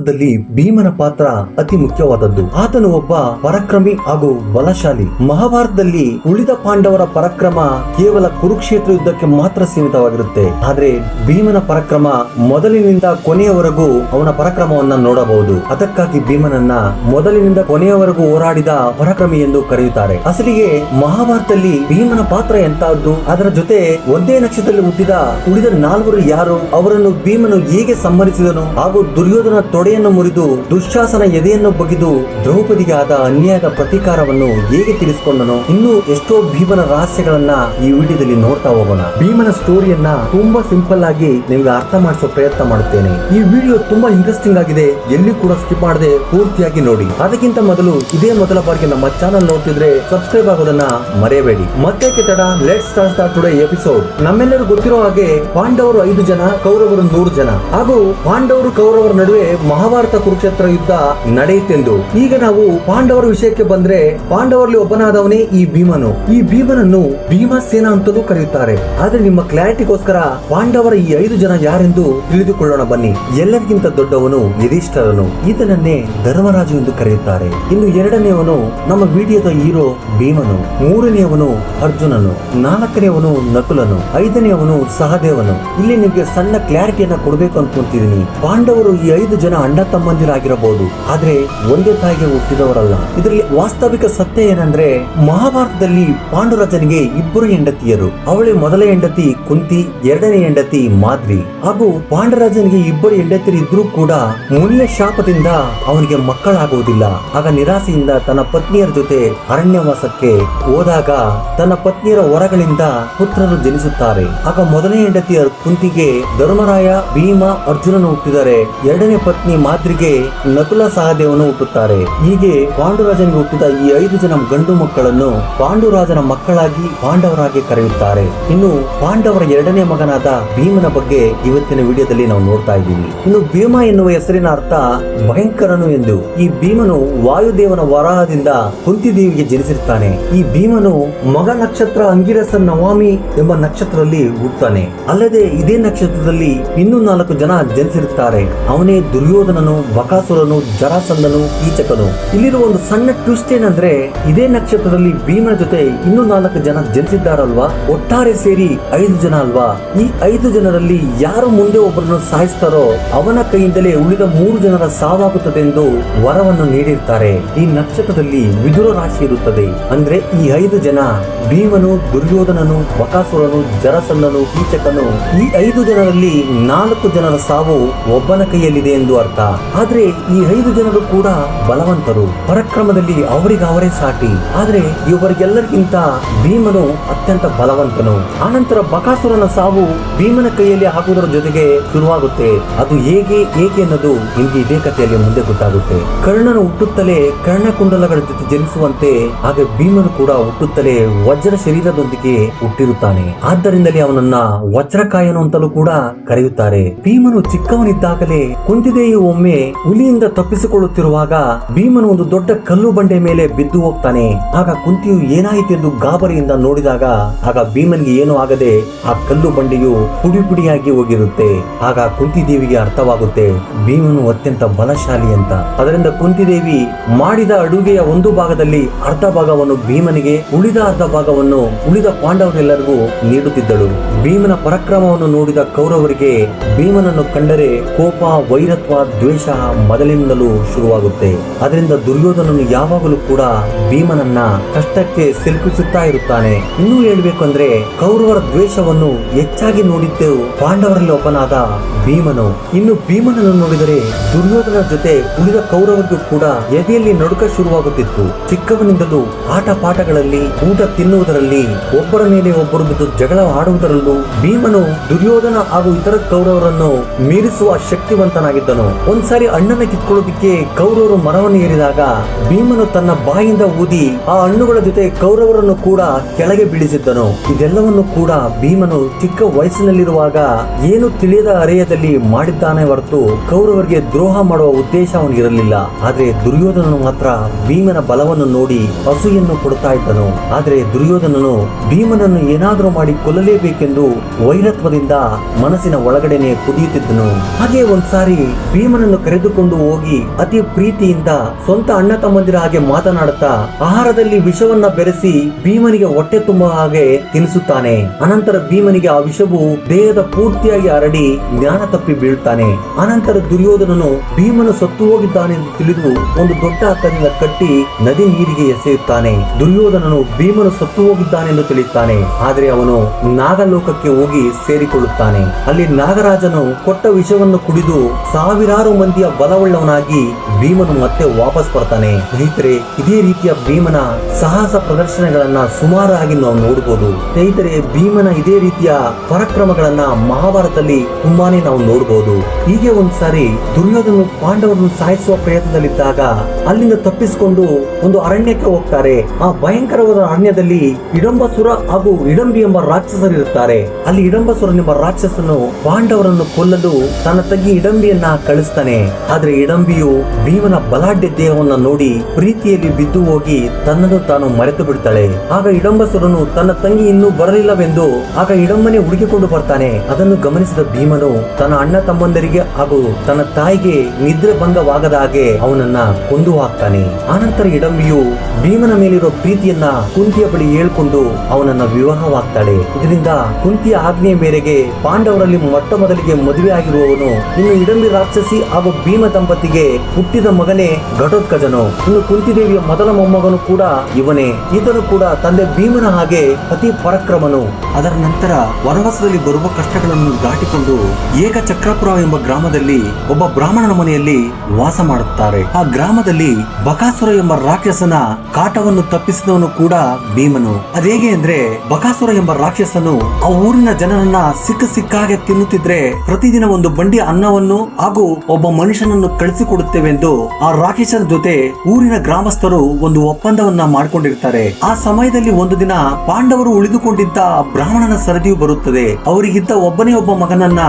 ಮಹಾಭಾರತದಲ್ಲಿ ಭೀಮನ ಪಾತ್ರ ಅತಿ ಮುಖ್ಯವಾದದ್ದು. ಆತನು ಒಬ್ಬ ಪರಾಕ್ರಮಿ ಹಾಗೂ ಬಲಶಾಲಿ. ಮಹಾಭಾರತದಲ್ಲಿ ಉಳಿದ ಪಾಂಡವರ ಪರಾಕ್ರಮ ಕೇವಲ ಕುರುಕ್ಷೇತ್ರ ಯುದ್ಧಕ್ಕೆ ಮಾತ್ರ ಸೀಮಿತವಾಗಿರುತ್ತೆ. ಆದ್ರೆ ಭೀಮನ ಪರಾಕ್ರಮ ಮೊದಲಿನಿಂದ ಕೊನೆಯವರೆಗೂ ಅವನ ಪರಾಕ್ರಮವನ್ನ ನೋಡಬಹುದು. ಅದಕ್ಕಾಗಿ ಭೀಮನನ್ನ ಮೊದಲಿನಿಂದ ಕೊನೆಯವರೆಗೂ ಹೋರಾಡಿದ ಪರಾಕ್ರಮಿ ಎಂದು ಕರೆಯುತ್ತಾರೆ. ಅಸಲಿಗೆ ಮಹಾಭಾರತದಲ್ಲಿ ಭೀಮನ ಪಾತ್ರ ಎಂತಹದ್ದು, ಅದರ ಜೊತೆ ಒಂದೇ ನಕ್ಷತ್ರದಲ್ಲಿ ಹುಟ್ಟಿದ ಉಳಿದ ನಾಲ್ವರು ಯಾರು, ಅವರನ್ನು ಭೀಮನು ಹೇಗೆ ಸಂಹರಿಸಿದನು ಹಾಗೂ ದುರ್ಯೋಧನ ತೊಡೆಯನ್ನು ಮುರಿದು ದುಶ್ಯಾಸನ ಎದೆಯನ್ನು ಬಗೆದು ದ್ರೌಪದಿಗೆ ಆದ ಅನ್ಯಾಯದ ಪ್ರತೀಕಾರವನ್ನು ಹೇಗೆ ತಿಳಿಸಿಕೊಂಡನು, ಇನ್ನೂ ಎಷ್ಟೋ ಭೀಮನ ರಹಸ್ಯಗಳನ್ನ ಈ ವಿಡಿಯೋದಲ್ಲಿ ನೋಡ್ತಾ ಹೋಗೋಣ. ಭೀಮನ ಸ್ಟೋರಿಯನ್ನ ತುಂಬಾ ಸಿಂಪಲ್ ಆಗಿ ನಿಮ್ಗೆ ಅರ್ಥ ಮಾಡಿಸೋ ಪ್ರಯತ್ನ ಮಾಡುತ್ತೇನೆ. ಈ ವಿಡಿಯೋ ತುಂಬಾ ಇಂಟ್ರೆಸ್ಟಿಂಗ್ ಆಗಿದೆ, ಎಲ್ಲಿ ಕೂಡ ಸ್ಕಿಪ್ ಮಾಡದೆ ಪೂರ್ತಿಯಾಗಿ ನೋಡಿ. ಅದಕ್ಕಿಂತ ಮೊದಲು ಇದೇ ಮೊದಲ ಬಾರಿಗೆ ನಮ್ಮ ಚಾನಲ್ ನೋಡ್ತಿದ್ರೆ ಸಬ್ಸ್ಕ್ರೈಬ್ ಆಗೋದನ್ನ ಮರೆಯಬೇಡಿ. ಮತ್ತೆ ತಡ, let's start the today episode. ನಮ್ಮೆಲ್ಲರೂ ಗೊತ್ತಿರೋ ಹಾಗೆ ಪಾಂಡವರು 5 ಜನ, ಕೌರವರು 100 ಜನ ಹಾಗೂ ಪಾಂಡವರು ಕೌರವರ ನಡುವೆ ಮಹಾಭಾರತ ಕುರುಕ್ಷೇತ್ರ ಯುದ್ಧ ನಡೆಯಿತೆಂದು. ಈಗ ನಾವು ಪಾಂಡವರ ವಿಷಯಕ್ಕೆ ಬಂದ್ರೆ, ಪಾಂಡವರಲ್ಲಿ ಒಬ್ಬನಾದವನೇ ಈ ಭೀಮನು. ಈ ಭೀಮನನ್ನು ಭೀಮಸೇನ ಅಂತಲೂ ಕರೆಯುತ್ತಾರೆ. ಆದ್ರೆ ನಿಮ್ಮ ಕ್ಲಾರಿಟಿಗೋಸ್ಕರ ಪಾಂಡವರ ಈ 5 ಜನ ಯಾರೆಂದು ತಿಳಿದುಕೊಳ್ಳೋಣ ಬನ್ನಿ. ಎಲ್ಲರಿಗಿಂತ ದೊಡ್ಡವನು ಯುಧಿಷ್ಠಿರನು, ಈತನನ್ನೇ ಧರ್ಮರಾಜು ಎಂದು ಕರೆಯುತ್ತಾರೆ. ಇನ್ನು ಎರಡನೆಯವನು ನಮ್ಮ ವಿಡಿಯೋದ ಹೀರೋ ಭೀಮನು, ಮೂರನೆಯವನು ಅರ್ಜುನನು, ನಾಲ್ಕನೆಯವನು ನಕುಲನು, ಐದನೆಯವನು ಸಹದೇವನು. ಇಲ್ಲಿ ನಿಮಗೆ ಸಣ್ಣ ಕ್ಲಾರಿಟಿಯನ್ನ ಕೊಡಬೇಕು ಅನ್ಕೊಂತಿದ್ದೀನಿ. ಪಾಂಡವರು ಈ 5 ಜನ ಅಣ್ಣ ತಮ್ಮಂದಿರಾಗಿರಬಹುದು, ಆದ್ರೆ ಒಂದೇ ತಾಯಿಗೆ ಹುಟ್ಟಿದವರಲ್ಲ. ಇದರಲ್ಲಿ ವಾಸ್ತವಿಕ ಸತ್ಯ ಏನಂದ್ರೆ, ಮಹಾಭಾರತದಲ್ಲಿ ಪಾಂಡುರಾಜನಿಗೆ 2 ಹೆಂಡತಿಯರು. ಅವಳೇ ಮೊದಲ ಹೆಂಡತಿ ಕುಂತಿ, ಎರಡನೇ ಹೆಂಡತಿ ಮಾದ್ರಿ. ಹಾಗೂ ಪಾಂಡುರಾಜನಿಗೆ 2 ಹೆಂಡತಿಯರು ಇದ್ರೂ ಕೂಡ ಮುನ್ನೆ ಶಾಪದಿಂದ ಅವನಿಗೆ ಮಕ್ಕಳಾಗುವುದಿಲ್ಲ. ಆಗ ನಿರಾಸೆಯಿಂದ ತನ್ನ ಪತ್ನಿಯರ ಜೊತೆ ಅರಣ್ಯವಾಸಕ್ಕೆ ಹೋದಾಗ ತನ್ನ ಪತ್ನಿಯರ ಹೊರಗಳಿಂದ ಪುತ್ರರು ಜನಿಸುತ್ತಾರೆ. ಆಗ ಮೊದಲನೇ ಹೆಂಡತಿಯ ಕುಂತಿಗೆ ಧರ್ಮರಾಯ, ಭೀಮ, ಅರ್ಜುನನು ಹುಟ್ಟಿದರೆ, ಎರಡನೇ ಪತ್ನಿ ಮಾದ್ರಿಗೆ ನಕುಲ, ಸಹದೇವನು ಹುಟ್ಟುತ್ತಾರೆ. ಹೀಗೆ ಪಾಂಡುರಾಜನಿಗೆ ಹುಟ್ಟಿದ ಈ 5 ಜನ ಗಂಡು ಮಕ್ಕಳನ್ನು ಪಾಂಡುರಾಜನ ಮಕ್ಕಳಾಗಿ ಪಾಂಡವರಾಗಿ ಕರೆಯುತ್ತಾರೆ. ಇನ್ನು ಪಾಂಡವರ ಎರಡನೇ ಮಗನಾದ ಭೀಮನ ಬಗ್ಗೆ ಇವತ್ತಿನ ವಿಡಿಯೋದಲ್ಲಿ ನಾವು ನೋಡ್ತಾ ಇದ್ದೀವಿ. ಇನ್ನು ಭೀಮ ಎನ್ನುವ ಹೆಸರಿನ ಅರ್ಥ ಭಯಂಕರನು ಎಂದು. ಈ ಭೀಮನು ವಾಯುದೇವನ ವರಾಹದಿಂದ ಕುಂತಿದೇವಿಗೆ ಜನಿಸಿರ್ತಾನೆ. ಈ ಭೀಮನು ಮಗ ನಕ್ಷತ್ರ ಅಂಗಿರಸ ನವಾಮಿ ಎಂಬ ನಕ್ಷತ್ರದಲ್ಲಿ ಹುಟ್ಟುತ್ತಾನೆ. ಅಲ್ಲದೆ ಇದೇ ನಕ್ಷತ್ರದಲ್ಲಿ ಇನ್ನೂ 4 ಜನ ಜನಿಸಿರುತ್ತಾರೆ. ಅವನೇ ದುರ್ಯೋಧನನು, ಬಕಾಸುರನು, ಜರಾಸಂಧನು, ಕೀಚಕನು. ಇಲ್ಲಿರುವ ಒಂದು ಸಣ್ಣ ಟ್ವಿಸ್ಟ್ ಏನಂದ್ರೆ, ಇದೇ ನಕ್ಷತ್ರದಲ್ಲಿ ಭೀಮನ ಜೊತೆ ಇನ್ನೂ 4 ಜನ ಜನಿಸಿದ್ದಾರಲ್ವಾ, ಒಟ್ಟಾರೆ ಸೇರಿ 5 ಜನ ಅಲ್ವಾ. ಈ 5 ಜನರಲ್ಲಿ ಯಾರು ಮುಂದೆ ಒಬ್ಬರನ್ನು ಸಾಯಿಸ್ತಾರೋ ಅವನ ಕೈಯಿಂದಲೇ ಉಳಿದ 3 ಜನರ ಸಾವಾಗುತ್ತದೆ ಎಂದು ವರವನ್ನು ನೀಡಿರ್ತಾರೆ. ಈ ನಕ್ಷತ್ರದಲ್ಲಿ ವಿದುರ ರಾಶಿ ಇರುತ್ತದೆ. ಅಂದ್ರೆ ಈ 5 ಜನ ಭೀಮನು, ದುರ್ಯೋಧನನು, ಬಕಾಸುರನು, ಜರಾಸಂಧನು, ಕೀಚಕನು. ಈ 5 ಜನರಲ್ಲಿ 4 ಜನರ ಸಾವು ಒಬ್ಬನ ಕೈಯಲ್ಲಿದೆ ಎಂದು ಅರ್ಥ. ಆದ್ರೆ ಈ 5 ಜನರು ಕೂಡ ಬಲವಂತರು, ಪರಾಕ್ರಮದಲ್ಲಿ ಅವರೇ ಸಾಟಿ. ಆದ್ರೆ ಇವರಿಗೆಲ್ಲರಿಗಿಂತ ಭೀಮನು ಅತ್ಯಂತ ಬಲವಂತನು. ಆನಂತರ ಬಕಾಸುರನ ಸಾವು ಭೀಮನ ಕೈಯಲ್ಲಿ ಆಗುವುದರ ಜೊತೆಗೆ ಶುರುವಾಗುತ್ತೆ. ಅದು ಏಕೆ ಅನ್ನೋದು ನಿಮ್ಗೆ ಇದೇ ಕಥೆಯಲ್ಲಿ ಮುಂದೆ ಗೊತ್ತಾಗುತ್ತೆ. ಕರ್ಣನು ಹುಟ್ಟುತ್ತಲೇ ಕರ್ಣಕುಂಡಲಗಳ ಜೊತೆ ಜನಿಸುವಂತೆ, ಹಾಗೆ ಭೀಮನು ಕೂಡ ಹುಟ್ಟುತ್ತಲೇ ವಜ್ರ ಶರೀರದೊಂದಿಗೆ ಹುಟ್ಟಿರುತ್ತಾನೆ. ಆದ್ದರಿಂದಲೇ ಅವನನ್ನ ವಜ್ರಕಾಯನು ಅಂತಲೂ ಕೂಡ ಕರೆಯುತ್ತಾರೆ. ಭೀಮನು ಚಿಕ್ಕವನಿದ್ದಾಗಲೇ ಕುಂತಿದೇವಿ ಒಮ್ಮೆ ಹುಲಿಯಿಂದ ತಪ್ಪಿಸಿಕೊಳ್ಳುತ್ತಿರುವಾಗ ಭೀಮನು ಒಂದು ದೊಡ್ಡ ಕಲ್ಲು ಬಂಡೆ ಮೇಲೆ ಬಿದ್ದು ಹೋಗ್ತಾನೆ. ಆಗ ಕುಂತಿಯು ಏನಾಯಿತೆಂದು ಗಾಬರಿಯಿಂದ ನೋಡಿದಾಗ, ಆಗ ಭೀಮನಿಗೆ ಏನೂ ಆಗದೆ ಆ ಕಲ್ಲು ಬಂಡೆಯು ಪುಡಿ ಪುಡಿಯಾಗಿ ಹೋಗಿರುತ್ತೆ. ಆಗ ಕುಂತಿದೇವಿಗೆ ಅರ್ಥವಾಗುತ್ತೆ ಭೀಮನು ಅತ್ಯಂತ ಬಲಶಾಲಿ ಅಂತ. ಅದರಿಂದ ಕುಂತಿದೇವಿ ಮಾಡಿದ ಅಡುಗೆಯ ಒಂದು ಭಾಗದಲ್ಲಿ ಅರ್ಧ ಭಾಗವನ್ನು ಭೀಮನಿಗೆ, ಉಳಿದ ಅರ್ಧ ಭಾಗವನ್ನು ಉಳಿದ ಪಾಂಡವರೆಲ್ಲರಿಗೂ ನೀಡುತ್ತಿದ್ದಳು. ಭೀಮನ ಪರಾಕ್ರಮವನ್ನು ನೋಡಿದ ಕೌರವರಿಗೆ ಭೀಮನನ್ನು ಕಂಡರೆ ಕೋಪ, ವೈರತ್ವ, ದ್ವೇಷ ಮೊದಲಿನಿಂದಲೂ ಶುರುವಾಗುತ್ತೆ. ಅದರಿಂದ ದುರ್ಯೋಧನನು ಯಾವಾಗಲೂ ಕೂಡ ಭೀಮನನ್ನ ಕಷ್ಟಕ್ಕೆ ಸಿಲುಕಿಸುತ್ತಾ ಇರುತ್ತಾನೆ. ಇನ್ನೂ ಹೇಳ್ಬೇಕಂದ್ರೆ, ಕೌರವರ ದ್ವೇಷವನ್ನು ಹೆಚ್ಚಾಗಿ ನೋಡಿದ್ದು ಪಾಂಡವರಲ್ಲಿ ಒಬ್ಬನಾದ ಭೀಮನು. ಇನ್ನು ಭೀಮನನ್ನು ನೋಡಿದರೆ ದುರ್ಯೋಧನ ಜೊತೆ ಉಳಿದ ಕೌರವರಿಗೂ ಕೂಡ ಎದೆಯಲ್ಲಿ ನಡುಕ ಶುರುವಾಗುತ್ತಿತ್ತು. ಚಿಕ್ಕವನಿಂದಲೂ ಆಟ ಪಾಠಗಳಲ್ಲಿ, ಊಟ ತಿನ್ನುವುದರಲ್ಲಿ, ಒಬ್ಬರ ಮೇಲೆ ಒಬ್ಬರು ಬಿದ್ದು ಜಗಳ ಆಡುವುದರಲ್ಲೂ ಭೀಮನು ದುರ್ಯೋಧನ ಹಾಗೂ ಇತರ ಕೌರವರನ್ನು ಮೀರಿಸುವ ಶಕ್ತಿವಂತನಾಗಿದ್ದನು. ಒಂದ್ಸಾರಿ ಹಣ್ಣನ್ನ ಕಿತ್ಕೊಳ್ಳೋದಿಕ್ಕೆ ಕೌರವರು ಮರವನ್ನು ಏರಿದಾಗ ಭೀಮನು ತನ್ನ ಬಾಯಿಂದ ಊದಿ ಆ ಹಣ್ಣುಗಳ ಜೊತೆ ಕೌರವರನ್ನು ಕೂಡ ಕೆಳಗೆ ಬೀಳಿಸಿದ್ದನು. ಇದೆಲ್ಲವನ್ನು ಕೂಡ ಭೀಮನು ಚಿಕ್ಕ ವಯಸ್ಸಿನಲ್ಲಿರುವಾಗ ಏನು ತಿಳಿಯದ ಅರೆಯದಲ್ಲಿ ಮಾಡಿದ್ದಾನೆ ಹೊರತು ಕೌರವರಿಗೆ ದ್ರೋಹ ಮಾಡುವ ಉದ್ದೇಶ ಅವನಿಗಿರಲಿಲ್ಲ. ಆದ್ರೆ ದುರ್ಯೋಧನನು ಮಾತ್ರ ಭೀಮನ ಬಲವನ್ನು ನೋಡಿ ಅಸೂಯನ್ನು ಪಡುತ್ತಾ ಇದ್ದನು. ಆದ್ರೆ ದುರ್ಯೋಧನನು ಭೀಮನನ್ನು ಏನಾದರೂ ಮಾಡಿ ಕೊಲ್ಲಲೇಬೇಕೆಂದು ವೈರತ್ವದಿಂದ ಮನಸ್ಸಿನ ಒಳಗಡೆನೆ ಕುದಿಯುತ್ತಿದ್ದನು. ಹಾಗೆ ಒಂದ್ಸಾರಿ ಭೀಮ ಭೀಮನನ್ನು ಕರೆದುಕೊಂಡು ಹೋಗಿ ಅತಿ ಪ್ರೀತಿಯಿಂದ ಸ್ವಂತ ಅಣ್ಣ ತಮ್ಮಂದಿರ ಹಾಗೆ ಮಾತನಾಡುತ್ತಾ ಆಹಾರದಲ್ಲಿ ವಿಷವನ್ನ ಬೆರೆಸಿ ಭೀಮನಿಗೆ ಹೊಟ್ಟೆ ತುಂಬ ಹಾಗೆ ತಿನ್ನಿಸುತ್ತಾನೆ. ಅನಂತರ ಭೀಮನಿಗೆ ಆ ವಿಷವು ದೇಹದ ಪೂರ್ತಿಯಾಗಿ ಹರಡಿ ಜ್ಞಾನ ತಪ್ಪಿ ಬೀಳುತ್ತಾನೆ. ಅನಂತರ ದುರ್ಯೋಧನನು ಭೀಮನು ಸತ್ತು ಹೋಗಿದ್ದಾನೆ ಎಂದು ತಿಳಿದು ಒಂದು ದೊಡ್ಡ ಹತ್ತದಿಂದ ಕಟ್ಟಿ ನದಿ ನೀರಿಗೆ ಎಸೆಯುತ್ತಾನೆ. ದುರ್ಯೋಧನನು ಭೀಮನು ಸತ್ತು ಹೋಗಿದ್ದಾನೆ ಎಂದು ತಿಳಿಯುತ್ತಾನೆ. ಆದರೆ ಅವನು ನಾಗಲೋಕಕ್ಕೆ ಹೋಗಿ ಸೇರಿಕೊಳ್ಳುತ್ತಾನೆ. ಅಲ್ಲಿ ನಾಗರಾಜನು ಕೊಟ್ಟ ವಿಷವನ್ನು ಕುಡಿದು ಸಾವಿರಾರು ಮಂದಿಯ ಬಲವುಳ್ಳವನಾಗಿ ಭೀಮನು ಮತ್ತೆ ವಾಪಸ್ ಬರ್ತಾನೆ. ಸ್ನೇಹಿತರೆ, ಇದೇ ರೀತಿಯ ಭೀಮನ ಸಾಹಸ ಪ್ರದರ್ಶನಗಳನ್ನ ಸುಮಾರಾಗಿ ನಾವು ನೋಡಬಹುದು. ಸ್ನೇಹಿತರೆ, ಭೀಮನ ಇದೇ ರೀತಿಯ ಪರಾಕ್ರಮಗಳನ್ನ ಮಹಾಭಾರತದಲ್ಲಿ ತುಂಬಾನೇ ನಾವು ನೋಡಬಹುದು. ಹೀಗೆ ಒಂದ್ಸಾರಿ ದುರ್ಯೋಧನನು ಪಾಂಡವರನ್ನು ಸಾಯಿಸುವ ಪ್ರಯತ್ನದಲ್ಲಿದ್ದಾಗ ಅಲ್ಲಿಂದ ತಪ್ಪಿಸಿಕೊಂಡು ಒಂದು ಅರಣ್ಯಕ್ಕೆ ಹೋಗ್ತಾರೆ. ಆ ಭಯಂಕರವಾದ ಅರಣ್ಯದಲ್ಲಿ ಇಡಂಬಸುರ ಹಾಗೂ ಇಡಂಬಿ ಎಂಬ ರಾಕ್ಷಸರಿರುತ್ತಾರೆ. ಅಲ್ಲಿ ಇಡಂಬಸುರನೆಂಬ ರಾಕ್ಷಸನು ಪಾಂಡವರನ್ನು ಕೊಲ್ಲಲು ತನ್ನ ತಂಗಿ ಇಡಂಬಿಯನ್ನ ಕಳಿಸ್ತಾನೆ. ಆದ್ರೆ ಇಡಂಬಿಯು ಭೀಮನ ಬಲಾಢ್ಯ ದೇಹವನ್ನ ನೋಡಿ ಪ್ರೀತಿಯಲ್ಲಿ ಬಿದ್ದು ಹೋಗಿ ತನ್ನನ್ನು ತಾನು ಮರೆತು ಬಿಡ್ತಾಳೆ. ಆಗ ಇಡಂಬಸುರನು ತನ್ನ ತಂಗಿ ಇನ್ನೂ ಬರಲಿಲ್ಲವೆಂದು ಆಗ ಇಡಂಬನೆ ಹುಡುಕಿಕೊಂಡು ಬರ್ತಾನೆ. ಅದನ್ನು ಗಮನಿಸಿದ ಭೀಮನು ತನ್ನ ಅಣ್ಣ ತಮ್ಮಂದರಿಗೆ ಹಾಗೂ ತನ್ನ ತಾಯಿಗೆ ನಿದ್ರೆ ಭಂಗವಾಗದ ಹಾಗೆ ಅವನನ್ನ ಕೊಂದು ಹಾಕ್ತಾನೆ. ಆನಂತರ ಇಡಂಬಿಯು ಭೀಮನ ಮೇಲಿರೋ ಪ್ರೀತಿಯನ್ನ ಕುಂತಿಯ ಬಳಿ ಹೇಳ್ಕೊಂಡು ಅವನನ್ನ ವಿವಾಹವಾಗ್ತಾಳೆ. ಇದರಿಂದ ಕುಂತಿಯ ಆಜ್ಞೆಯ ಮೇರೆಗೆ ಪಾಂಡವರಲ್ಲಿ ಮೊಟ್ಟ ಮೊದಲಿಗೆ ಮದುವೆ ಆಗಿರುವವನು ಇನ್ನು ಇಡಂಬಿ ರಾಕ್ಷಸಿ ಹಾಗೂ ಭೀಮ ದಂಪತಿಗೆ ಹುಟ್ಟಿದ ಮಗನೇ ಘಟೋತ್ಕಚನು. ಇನ್ನು ಕುಂತಿದೇವಿಯ ಮೊದಲ ಮೊಮ್ಮಗನು ಕೂಡ ಇವನೇ. ಈತನು ಕೂಡ ತಂದೆ ಭೀಮನ ಹಾಗೆ ಅತಿ ಪರಾಕ್ರಮನು. ಅದರ ನಂತರ ವನವಾಸದಲ್ಲಿ ಬರುವ ಕಷ್ಟಗಳನ್ನು ದಾಟಿಕೊಂಡು ಏಕಚಕ್ರಪುರ ಎಂಬ ಗ್ರಾಮದಲ್ಲಿ ಒಬ್ಬ ಬ್ರಾಹ್ಮಣನ ಮನೆಯಲ್ಲಿ ವಾಸ ಮಾಡುತ್ತಾರೆ. ಆ ಗ್ರಾಮದಲ್ಲಿ ಬಕಾಸುರ ಎಂಬ ರಾಕ್ಷಸನ ಕಾಟವನ್ನು ತಪ್ಪಿಸಿದವನು ಕೂಡ ಭೀಮನು. ಅದೇಗೆ ಅಂದ್ರೆ ಬಕಾಸುರ ಎಂಬ ರಾಕ್ಷಸನು ಆ ಊರಿನ ಜನರನ್ನ ಸಿಕ್ಕಾಗೆ ತಿನ್ನುತ್ತಿದ್ರೆ ಪ್ರತಿದಿನ ಒಂದು ಬಂಡಿ ಅನ್ನವನ್ನು ಹಾಗೂ ಒಬ್ಬ ಮನುಷ್ಯನನ್ನು ಕಳಿಸಿಕೊಡುತ್ತೇವೆಂದು ಆ ರಾಕ್ಷಸನ ಜೊತೆ ಊರಿನ ಗ್ರಾಮಸ್ಥರು ಒಂದು ಒಪ್ಪಂದವನ್ನ ಮಾಡಿಕೊಂಡಿರ್ತಾರೆ. ಆ ಸಮಯದಲ್ಲಿ ಒಂದು ದಿನ ಪಾಂಡವರು ಉಳಿದುಕೊಂಡಿದ್ದ ಬ್ರಾಹ್ಮಣನ ಸರದಿಯು ಬರುತ್ತದೆ. ಅವರಿಗಿದ್ದ ಒಬ್ಬನೇ ಒಬ್ಬ ಮಗನನ್ನ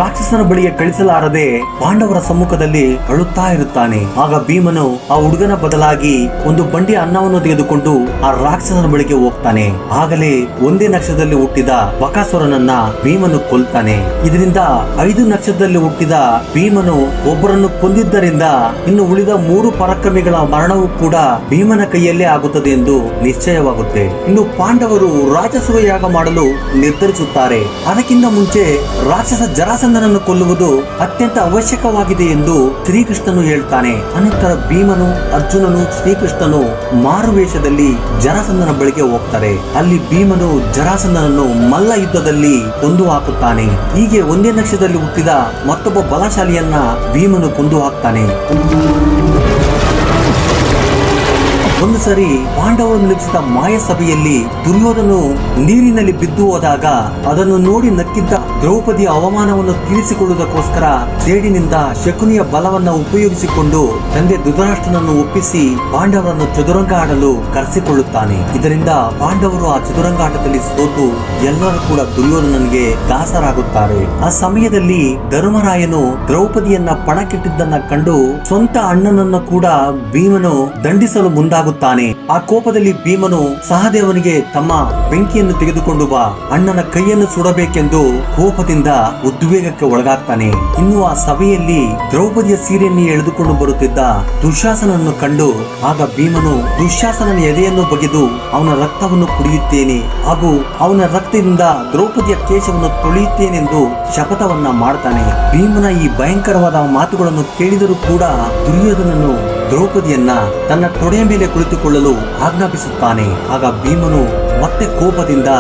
ರಾಕ್ಷಸನ ಬಳಿಗೆ ಕಳಿಸಲಾರದೆ ಪಾಂಡವರ ಸಮ್ಮುಖದಲ್ಲಿ ಅಳುತ್ತಾ ಇರುತ್ತಾನೆ. ಆಗ ಭೀಮನು ಆ ಹುಡುಗನ ಬದಲಾಗಿ ಒಂದು ಬಂಡಿ ಅನ್ನವನ್ನು ತೆಗೆದುಕೊಂಡು ಆ ರಾಕ್ಷಸನ ಬಳಿಗೆ ಹೋಗ್ತಾನೆ. ಆಗಲೇ ಒಂದೇ ನಕ್ಷತ್ರದಲ್ಲಿ ಹುಟ್ಟಿದ ಬಕಾಸುರನನ್ನ ಭೀಮನು ಕೊಲ್ತಾನೆ. ಇದರಿಂದ 5 ನಕ್ಷತ್ರದಲ್ಲಿ ಹುಟ್ಟಿದ ಭೀಮನು ಒಬ್ಬರನ್ನು ಕೊಂದಿದ್ದರಿಂದ ಇನ್ನು ಉಳಿದ 3 ಪರಾಕ್ರಮಿಗಳ ಮರಣವೂ ಕೂಡ ಭೀಮನ ಕೈಯಲ್ಲೇ ಆಗುತ್ತದೆ ಎಂದು ನಿಶ್ಚಯವಾಗುತ್ತೆ. ಇನ್ನು ಪಾಂಡವರು ರಾಜಸೂಯ ಯಾಗ ಮಾಡಲು ನಿರ್ಧರಿಸುತ್ತಾರೆ. ಅದಕ್ಕಿಂತ ಮುಂಚೆ ರಾಕ್ಷಸ ಜರಾಸಂಧನನ್ನು ಕೊಲ್ಲುವುದು ಅತ್ಯಂತ ಅವಶ್ಯಕವಾಗಿದೆ ಎಂದು ಶ್ರೀಕೃಷ್ಣನು ಹೇಳ್ತಾನೆ. ಅನಂತರ ಭೀಮನು, ಅರ್ಜುನನು, ಶ್ರೀಕೃಷ್ಣನು ಮಾರುವೇಷದಲ್ಲಿ ಜರಾಸಂಧನ ಬಳಿಗೆ ಹೋಗ್ತಾರೆ. ಅಲ್ಲಿ ಭೀಮನು ಜರಾಸಂಧನನ್ನು ಮಲ್ಲ ಯುದ್ಧದಲ್ಲಿ ಕೊಂದು ಹಾಕುತ್ತಾನೆ. ಹೀಗೆ ಒಂದೇ ನಕ್ಷತ್ರದಲ್ಲಿ ಹುಟ್ಟಿದ ಮತ್ತೊಬ್ಬ ಬಲಶಾಲಿಯನ್ನ ಭೀಮನು ಕೊಂದು ಹಾಕ್ತಾನೆ. ಒಂದು ಸರಿ ಪಾಂಡವರು ನಿಲ್ಲಿಸಿದ ಮಾಯ ಸಭೆಯಲ್ಲಿ ದುರ್ಯೋಧನು ನೀರಿನಲ್ಲಿ ಬಿದ್ದು ಹೋದಾಗ ಅದನ್ನು ನೋಡಿ ನಕ್ಕಿದ್ದ ದ್ರೌಪದಿಯ ಅವಮಾನವನ್ನು ತೀರಿಸಿಕೊಳ್ಳುವುದಕ್ಕೋಸ್ಕರ ಸೇಡಿನಿಂದ ಶಕುನಿಯ ಬಲವನ್ನ ಉಪಯೋಗಿಸಿಕೊಂಡು ತಂದೆ ಧೃತರಾಷ್ಟ್ರನನ್ನು ಒಪ್ಪಿಸಿ ಪಾಂಡವರನ್ನು ಚದುರಂಗ ಆಡಲು ಕರೆಸಿಕೊಳ್ಳುತ್ತಾನೆ. ಇದರಿಂದ ಪಾಂಡವರು ಆ ಚದುರಂಗಾಟದಲ್ಲಿ ಸೋತು ಎಲ್ಲರೂ ಕೂಡ ದುರ್ಯೋಧನನಿಗೆ ದಾಸರಾಗುತ್ತಾರೆ. ಆ ಸಮಯದಲ್ಲಿ ಧರ್ಮರಾಯನು ದ್ರೌಪದಿಯನ್ನ ಪಣಕ್ಕಿಟ್ಟಿದ್ದನ್ನ ಕಂಡು ಸ್ವಂತ ಅಣ್ಣನನ್ನು ಕೂಡ ಭೀಮನು ದಂಡಿಸಲು ಮುಂದಾಗುತ್ತಾನೆ. ಆ ಕೋಪದಲ್ಲಿ ಭೀಮನು ಸಹದೇವನಿಗೆ ತಮ್ಮ ಬೆಂಕಿಯನ್ನು ತೆಗೆದುಕೊಂಡು ಬಾ, ಅಣ್ಣನ ಕೈಯನ್ನು ಸುಡಬೇಕೆಂದು ಕೋಪದಿಂದ ಉದ್ವೇಗಕ್ಕೆ ಒಳಗಾಗ್ತಾನೆ. ಇನ್ನು ಆ ಸಭೆಯಲ್ಲಿ ದ್ರೌಪದಿಯ ಸೀರೆಯನ್ನು ಎಳೆದುಕೊಂಡು ಬರುತ್ತಿದ್ದ ದುಶ್ಯಾಸನನ್ನು ಕಂಡು ಆಗ ಭೀಮನು ದುಶ್ಯಾಸನನ ಎದೆಯನ್ನು ಬಗೆದು ಅವನ ರಕ್ತವನ್ನು ಕುಡಿಯುತ್ತೇನೆ ಹಾಗೂ ಅವನ ರಕ್ತದಿಂದ ದ್ರೌಪದಿಯ ಕೇಶವನ್ನು ತೊಳೆಯುತ್ತೇನೆಂದು ಶಪಥವನ್ನ ಮಾಡ್ತಾನೆ. ಭೀಮನ ಈ ಭಯಂಕರವಾದ ಮಾತುಗಳನ್ನು ಕೇಳಿದರೂ ಕೂಡ ದುರ್ಯೋಧನನು ದ್ರೌಪದಿಯನ್ನ ತನ್ನ ತೊಡೆಯ ಮೇಲೆ ಕುಳಿತುಕೊಳ್ಳಲು ಆಜ್ಞಾಪಿಸುತ್ತಾನೆ. ಆಗ ಭೀಮನು ಮತ್ತೆ ಕೋಪದಿಂದ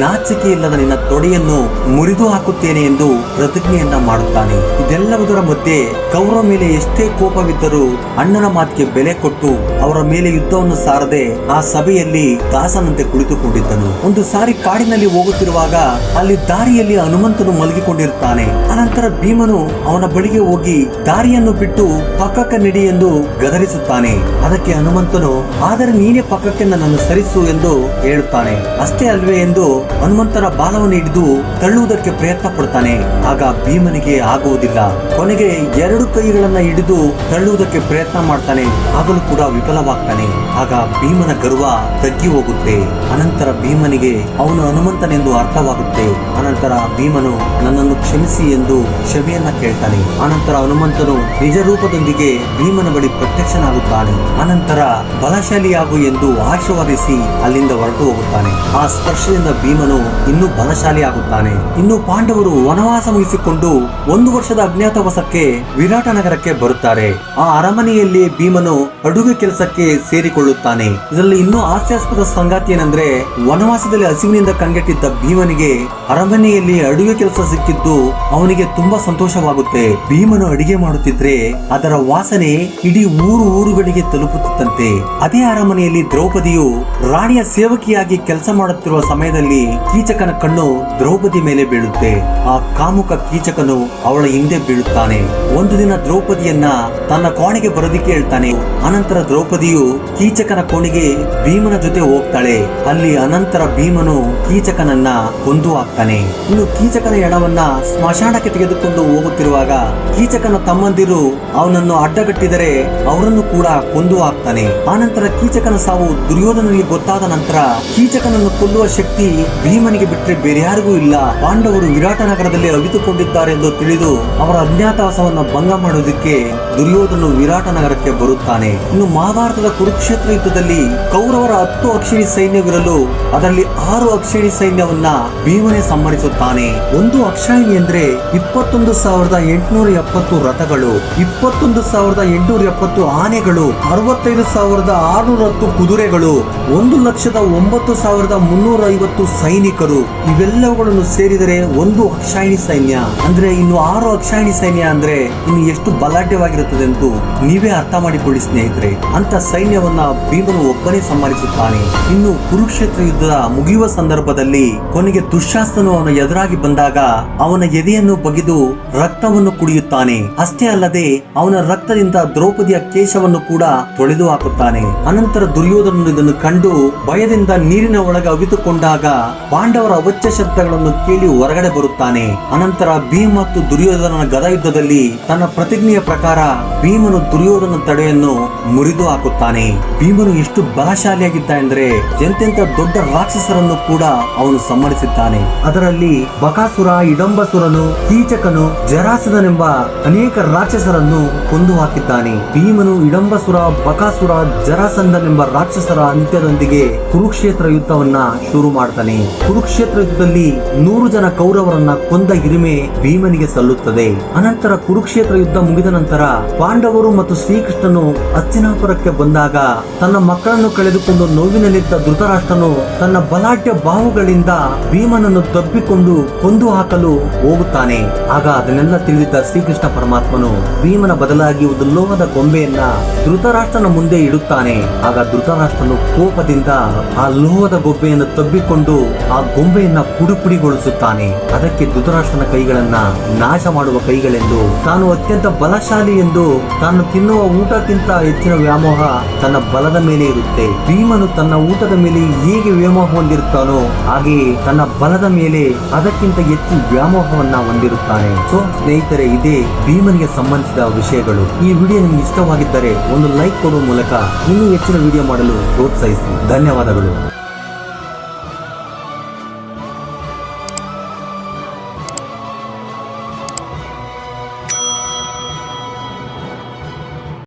ನಾಚಿಕೆ ಇಲ್ಲದ ನಿನ್ನ ತೊಡೆಯನ್ನು ಮುರಿದು ಹಾಕುತ್ತೇನೆ ಎಂದು ಪ್ರತಿಜ್ಞೆಯನ್ನ ಮಾಡುತ್ತಾನೆ. ಇದೆಲ್ಲವುದರ ಮಧ್ಯೆ ಕೌರವ ಮೇಲೆ ಎಷ್ಟೇ ಕೋಪವಿದ್ದರೂ ಅಣ್ಣನ ಮಾತಿಗೆ ಬೆಲೆ ಕೊಟ್ಟು ಅವರ ಮೇಲೆ ಯುದ್ಧವನ್ನು ಸಾರದೆ ಆ ಸಭೆಯಲ್ಲಿ ದಾಸನಂತೆ ಕುಳಿತುಕೊಂಡಿದ್ದನು. ಒಂದು ಸಾರಿ ಕಾಡಿನಲ್ಲಿ ಹೋಗುತ್ತಿರುವಾಗ ಅಲ್ಲಿ ದಾರಿಯಲ್ಲಿ ಹನುಮಂತನು ಮಲಗಿಕೊಂಡಿರುತ್ತಾನೆ. ಅನಂತರ ಭೀಮನು ಅವನ ಬಳಿಗೆ ಹೋಗಿ ದಾರಿಯನ್ನು ಬಿಟ್ಟು ಪಕ್ಕಕ್ಕೆ ನಡಿ ಎಂದು ಗದರಿಸುತ್ತಾನೆ. ಅದಕ್ಕೆ ಹನುಮಂತನು ಆದರೆ ನೀನೇ ಪಕ್ಕಕ್ಕೆ ನನ್ನನ್ನು ಸರಿಸು ಎಂದು ಹೇಳುತ್ತಾನೆ. ಮಾಡುತ್ತಾನೆ. ಅಷ್ಟೇ ಅಲ್ವೇ ಎಂದು ಹನುಮಂತನ ಬಾಲವನ್ನು ಹಿಡಿದು ತಳ್ಳುವುದಕ್ಕೆ ಪ್ರಯತ್ನ ಪಡ್ತಾನೆ. ಆಗ ಭೀಮನಿಗೆ ಆಗುವುದಿಲ್ಲ. ಕೊನೆಗೆ 2 ಕೈಗಳನ್ನ ಹಿಡಿದು ತಳ್ಳುವುದಕ್ಕೆ ಪ್ರಯತ್ನ ಮಾಡ್ತಾನೆ. ಆಗಲೂ ಕೂಡ ವಿಫಲವಾಗ್ತಾನೆ. ಆಗ ಭೀಮನ ಗರ್ವ ತಗ್ಗಿ ಹೋಗುತ್ತೆ. ಅನಂತರ ಭೀಮನಿಗೆ ಅವನು ಹನುಮಂತನೆಂದು ಅರ್ಥವಾಗುತ್ತೆ. ಅನಂತರ ಭೀಮನು ನನ್ನನ್ನು ಕ್ಷಮಿಸಿ ಎಂದು ಕ್ಷಮೆಯನ್ನ ಕೇಳ್ತಾನೆ. ಅನಂತರ ಹನುಮಂತನು ನಿಜ ರೂಪದೊಂದಿಗೆ ಭೀಮನ ಬಳಿ ಪ್ರತ್ಯಕ್ಷನಾಗುತ್ತಾನೆ. ಅನಂತರ ಬಲಶಾಲಿಯಾಗು ಎಂದು ಆಶೀರ್ವದಿಸಿ ಅಲ್ಲಿಂದ ಹೊರಟು ಹೋಗುತ್ತಾನೆ. ಆ ಸ್ಪರ್ಶದಿಂದ ಭೀಮನು ಇನ್ನೂ ಬಲಶಾಲಿ ಆಗುತ್ತಾನೆ. ಇನ್ನು ಪಾಂಡವರು ವನವಾಸ ಮುಗಿಸಿಕೊಂಡು 1 ವರ್ಷದ ಅಜ್ಞಾತವಾಸಕ್ಕೆ ವಿರಾಟ ನಗರಕ್ಕೆ ಬರುತ್ತಾರೆ. ಆ ಅರಮನೆಯಲ್ಲಿ ಭೀಮನು ಅಡುಗೆ ಕೆಲಸಕ್ಕೆ ಸೇರಿಕೊಳ್ಳುತ್ತಾನೆ. ಇದರಲ್ಲಿ ಇನ್ನೂ ಹಾಸ್ಯಾಸ್ಪದ ಸಂಗತಿ ಏನಂದ್ರೆ, ವನವಾಸದಲ್ಲಿ ಹಸಿವಿನಿಂದ ಕಂಗೆಟ್ಟಿದ್ದ ಭೀಮನಿಗೆ ಅರಮನೆಯಲ್ಲಿ ಅಡುಗೆ ಕೆಲಸ ಸಿಕ್ಕಿದ್ದು ಅವನಿಗೆ ತುಂಬಾ ಸಂತೋಷವಾಗುತ್ತೆ. ಭೀಮನು ಅಡಿಗೆ ಮಾಡುತ್ತಿದ್ರೆ ಅದರ ವಾಸನೆ ಇಡೀ ಊರುಗಳಿಗೆ ತಲುಪುತ್ತಿತ್ತಂತೆ. ಅದೇ ಅರಮನೆಯಲ್ಲಿ ದ್ರೌಪದಿಯು ರಾಣಿಯ ಸೇವಕಿಯಾಗಿ ಕೆಲಸ ಮಾಡುತ್ತಿರುವ ಸಮಯದಲ್ಲಿ ಕೀಚಕನ ಕಣ್ಣು ದ್ರೌಪದಿ ಮೇಲೆ ಬೀಳುತ್ತೆ. ಆ ಕಾಮುಕ ಕೀಚಕನು ಅವಳ ಹಿಂದೆ ಬೀಳುತ್ತಾನೆ. ಒಂದು ದಿನ ದ್ರೌಪದಿಯನ್ನ ತನ್ನ ಕೋಣೆಗೆ ಬರೋದಿಕ್ಕೆ ಹೇಳ್ತಾನೆ. ಅನಂತರ ದ್ರೌಪದಿಯು ಕೀಚಕನ ಕೋಣೆಗೆ ಭೀಮನ ಜೊತೆ ಹೋಗ್ತಾಳೆ. ಅಲ್ಲಿ ಅನಂತರ ಭೀಮನು ಕೀಚಕನನ್ನ ಕೊಂದು ಹಾಕ್ತಾನೆ. ಇನ್ನು ಕೀಚಕನ ಹೆಣವನ್ನ ಸ್ಮಶಾನಕ್ಕೆ ತೆಗೆದುಕೊಂಡು ಹೋಗುತ್ತಿರುವಾಗ ಕೀಚಕನ ತಮ್ಮಂದಿರು ಅವನನ್ನು ಅಡ್ಡಗಟ್ಟಿದರೆ ಅವರನ್ನು ಕೂಡ ಕೊಂದು ಹಾಕ್ತಾನೆ. ಆನಂತರ ಕೀಚಕನ ಸಾವು ದುರ್ಯೋಧನನಿಗೆ ಗೊತ್ತಾದ ನಂತರ ಕೀಚಕನನ್ನು ಕೊಲ್ಲುವ ಶಕ್ತಿ ಭೀಮನಿಗೆ ಬಿಟ್ಟರೆ ಬೇರೆ ಯಾರಿಗೂ ಇಲ್ಲ. ಪಾಂಡವರು ವಿರಾಟ ನಗರದಲ್ಲಿ ಅವಿತುಕೊಂಡಿದ್ದಾರೆ ಎಂದು ತಿಳಿದು ಅವರ ಅಜ್ಞಾತವಾಸವನ್ನು ಭಂಗ ಮಾಡುವುದಕ್ಕೆ ದುರ್ಯೋಧನ ವಿರಾಟ ನಗರಕ್ಕೆ ಬರುತ್ತಾನೆ. ಇನ್ನು ಮಹಾಭಾರತದ ಕುರುಕ್ಷೇತ್ರ ಯುದ್ಧದಲ್ಲಿ ಕೌರವರ 10 ಅಕ್ಷಿಣಿ ಸೈನ್ಯವಿರಲು ಅದರಲ್ಲಿ 6 ಅಕ್ಷಿಣಿ ಸೈನ್ಯವನ್ನ ಭೀಮನೇ ಸಂಹರಿಸುತ್ತಾನೆ. ಒಂದು ಅಕ್ಷಾಯಿಣಿ ಅಂದ್ರೆ 21,870 ರಥಗಳು, 21,870 ಆನೆಗಳು, 65,610 ಕುದುರೆಗಳು, 1,09,350 ಸೈನಿಕರು. ಇವೆಲ್ಲವುಗಳನ್ನು ಸೇರಿದರೆ ಒಂದು ಅಕ್ಷಾಯಿಣಿ ಸೈನ್ಯ. ಅಂದ್ರೆ ಇನ್ನು 6 ಅಕ್ಷಾಯಿಣಿ ಸೈನ್ಯ ಅಂದ್ರೆ ಇನ್ನು ಎಷ್ಟು ಬಲಾಢ್ಯವಾಗಿರುತ್ತದೆ ಎಂದು ನೀವೇ ಅರ್ಥ ಮಾಡಿಕೊಳ್ಳಿ ಸ್ನೇಹಿತರೆ. ಅಂತ ಸೈನ್ಯವನ್ನ ಭೀಮನು ಒಬ್ಬನೇ ಸಂಹರಿಸುತ್ತಾನೆ. ಇನ್ನು ಕುರುಕ್ಷೇತ್ರ ಯುದ್ಧ ಮುಗಿಯುವ ಸಂದರ್ಭದಲ್ಲಿ ಕೊನೆಗೆ ದುಶ್ಯಾಸನನು ಅವನ ಎದುರಾಗಿ ಬಂದಾಗ ಅವನ ಎದೆಯನ್ನು ಬಗೆದು ರಕ್ತವನ್ನು ಕುಡಿಯುತ್ತಾನೆ. ಅಷ್ಟೇ ಅಲ್ಲದೆ ಅವನ ರಕ್ತದಿಂದ ದ್ರೌಪದಿಯ ಕೇಶವನ್ನು ಕೂಡ ತೊಳೆದು ಹಾಕುತ್ತಾನೆ. ಅನಂತರ ದುರ್ಯೋಧನನು ಇದನ್ನು ಕಂಡು ಭಯದಿಂದ ನೀರಿನ ಒಳಗೆ ಅವಿತುಕೊಂಡಾಗ ಪಾಂಡವರ ಅವಾಚ್ಯ ಶಬ್ದಗಳನ್ನು ಕೇಳಿ ಹೊರಗಡೆ ಬರುತ್ತಾನೆ. ಅನಂತರ ಭೀಮ ಮತ್ತು ದುರ್ಯೋಧನನ ಗದಾ ಯುದ್ಧದಲ್ಲಿ ತನ್ನ ಪ್ರತಿಜ್ಞೆಯ ಪ್ರಕಾರ ಭೀಮನು ದುರ್ಯೋಧನ ತಡೆಯನ್ನು ಮುರಿದು ಹಾಕುತ್ತಾನೆ. ಭೀಮನು ಎಷ್ಟು ಬಲಶಾಲಿಯಾಗಿದ್ದ ಎಂದರೆ ಎಂತೆಂತ ದೊಡ್ಡ ರಾಕ್ಷಸರನ್ನು ಕೂಡ ಅವನು ಸಂಹರಿಸಿದ್ದಾನೆ. ಅದರಲ್ಲಿ ಬಕಾಸುರ, ಇಡಂಬಸುರನು, ಕೀಚಕನು, ಜರಾಸದನೆಂಬ ಅನೇಕ ರಾಕ್ಷಸರನ್ನು ಕೊಂದು ಹಾಕಿದ್ದಾನೆ. ಭೀಮನು ಇಡಂಬಸುರ, ಬಕಾಸುರ, ಜರಾಸಂದನೆಂಬ ರಾಕ್ಷಸರ ಅಂತ್ಯದೊಂದಿಗೆ ಕುರುಕ್ಷೇತ್ರ ಯುದ್ಧವನ್ನ ಶುರು ಮಾಡ್ತಾನೆ. ಕುರುಕ್ಷೇತ್ರ ಯುದ್ಧದಲ್ಲಿ 100 ಜನ ಕೌರವರನ್ನ ಕೊಂದ ಹಿರಿಮೆ ಭೀಮನಿಗೆ ಸಲ್ಲುತ್ತದೆ. ಅನಂತರ ಕುರುಕ್ಷೇತ್ರ ಯುದ್ಧ ಮುಗಿದ ನಂತರ ಪಾಂಡವರು ಮತ್ತು ಶ್ರೀಕೃಷ್ಣನು ಹಸ್ತಿನಾಪುರಕ್ಕೆ ಬಂದಾಗ ತನ್ನ ಮಕ್ಕಳನ್ನು ಕಳೆದುಕೊಂಡು ನೋವಿನಲ್ಲಿದ್ದ ಧೃತರಾಷ್ಟ್ರನು ತನ್ನ ಬಲಾಢ್ಯ ಬಾಹುಗಳಿಂದ ಭೀಮನನ್ನು ತಬ್ಬಿಕೊಂಡು ಕೊಂದು ಹಾಕಲು ಹೋಗುತ್ತಾನೆ. ಆಗ ಅದನ್ನೆಲ್ಲ ತಿಳಿದಿದ್ದ ಶ್ರೀಕೃಷ್ಣ ಪರಮಾತ್ಮನು ಭೀಮನ ಬದಲಾಗಿ ಒಂದು ಲೋಹದ ಗೊಂಬೆಯನ್ನ ಧೃತರಾಷ್ಟ್ರನ ಮುಂದೆ ಇಡುತ್ತಾನೆ. ಆಗ ಧೃತರಾಷ್ಟ್ರನು ಕೋಪದಿಂದ ಆ ಲೋಹದ ಗೊಂಬೆಯನ್ನು ತಬ್ಬಿಕೊಂಡು ಆ ಗೊಂಬೆಯನ್ನ ಪುಡಿಪುಡಿಗೊಳಿಸುತ್ತಾನೆ. ಅದಕ್ಕೆ ಧೃತರಾಷ್ಟ್ರನ ಕೈಗಳನ್ನ ನಾಶ ಮಾಡುವ ಕೈಗಳೆಂದು, ತಾನು ಅತ್ಯಂತ ಬಲಶಾಲಿ ಎಂದು, ತಾನು ತಿನ್ನುವ ಊಟಕ್ಕಿಂತ ಹೆಚ್ಚಿನ ವ್ಯಾಮೋಹ ತನ್ನ ಬಲದ ಮೇಲೆ ಇರುತ್ತೆ. ಭೀಮನು ತನ್ನ ಊಟದ ಮೇಲೆ ಹೇಗೆ ವ್ಯಾಮೋಹ ಹೊಂದಿರುತ್ತಾನೋ ಹಾಗೆಯೇ ತನ್ನ ಬಲದ ಮೇಲೆ ಅದಕ್ಕಿಂತ ಹೆಚ್ಚು ವ್ಯಾಮೋಹವನ್ನ ಹೊಂದಿರುತ್ತಾನೆ. ಸೊ ಸ್ನೇಹಿತರೆ, ಇದೇ ಭೀಮನಿಗೆ ಸಂಬಂಧಿಸಿದ ವಿಷಯಗಳು. ಈ ವಿಡಿಯೋ ನಿಮ್ಗೆ ಇಷ್ಟವಾಗಿದ್ದರೆ ಒಂದು ಲೈಕ್ ಕೊಡುವ ಮೂಲಕ ಇನ್ನೂ ಹೆಚ್ಚಿನ ವಿಡಿಯೋ ಮಾಡಲು ಪ್ರೋತ್ಸಾಹಿಸಿ. ಧನ್ಯವಾದಗಳು.